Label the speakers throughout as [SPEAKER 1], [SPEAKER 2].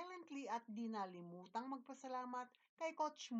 [SPEAKER 1] silently at di nalimutang magpasalamat kay Coach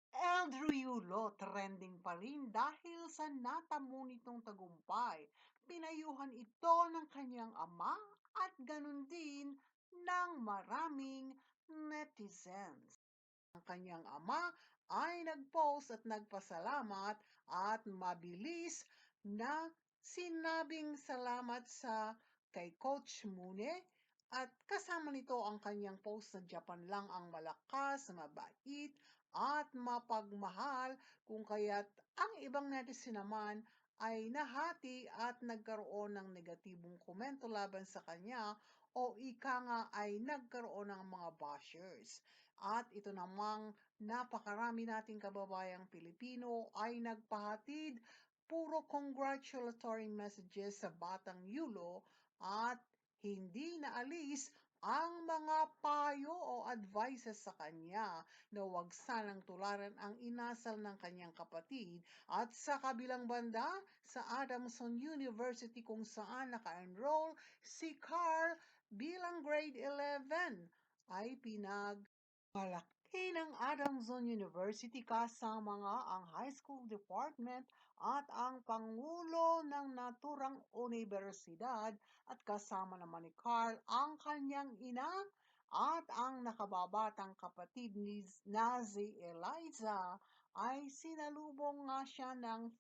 [SPEAKER 1] Eldrew Yulo. Trending pa rin dahil sa natamo nitong tagumpay. Pinayuhan ito ng kanyang ama at ganun din ng maraming netizens. Ang kanyang ama ay nag-post at nagpasalamat at mabilis na sinabing salamat sa kay Coach Mune at kasama nito ang kanyang post na Japan lang ang malakas, mabait at mapagmahal, kung kaya't ang ibang netizen naman ay nahati at nagkaroon ng negatibong komento laban sa kanya o ika nga ay nagkaroon ng mga bashers. At ito namang napakarami nating kababayang Pilipino ay nagpahatid puro congratulatory messages sa Batang Yulo at hindi naalis ang mga payo o advices sa kanya na huwag sanang tularan ang inasal ng kanyang kapatid. At sa kabilang banda, sa Adamson University kung saan naka-enroll si Carl bilang grade 11 ay malaki ng Adamson University kasama nga ang high school department at ang pangulo ng naturang universidad at kasama naman ni Carl ang kanyang ina at ang nakababatang kapatid ni Nazi Eliza ay sinalubong nga siya ng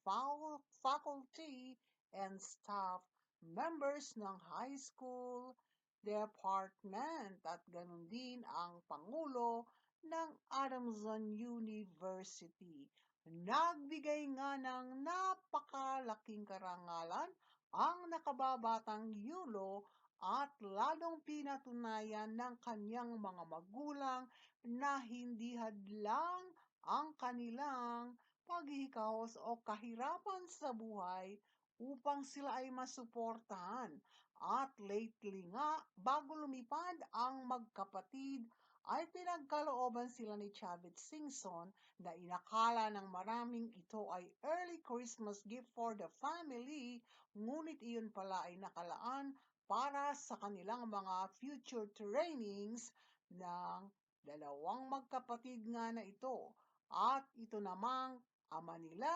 [SPEAKER 1] faculty and staff members ng high school department at ganun din ang Pangulo ng Adamson University. Nagbigay nga ng napakalaking karangalan ang nakababatang Yulo at lalong pinatunayan ng kanyang mga magulang na hindi hadlang ang kanilang paghihikahos o kahirapan sa buhay upang sila ay masuportahan. At lately nga, bago lumipad ang magkapatid, ay pinagkalooban sila ni Chavit Singson na inakala ng maraming ito ay early Christmas gift for the family, ngunit iyon pala ay nakalaan para sa kanilang mga future trainings ng dalawang magkapatid nga na ito. At ito namang ama nila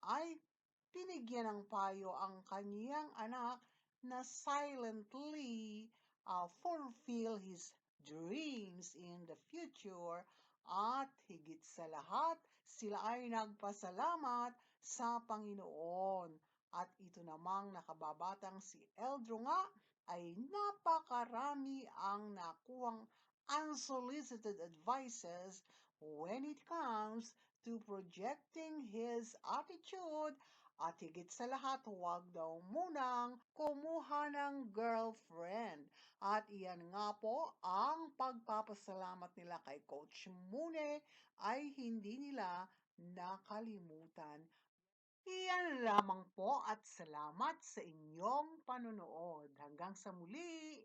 [SPEAKER 1] ay binigyan ng payo ang kaniyang anak na silently fulfill his dreams in the future at higit sa lahat, sila ay nagpasalamat sa Panginoon. At ito namang nakababatang si Eldro nga ay napakarami ang nakuhang unsolicited advices when it comes to projecting his attitude at higit sa lahat, huwag daw munang kumuha ng girlfriend. At iyan nga po ang pagpapasalamat nila kay Coach Mune ay hindi nila nakalimutan. Iyan lamang po at salamat sa inyong panunood. Hanggang sa muli!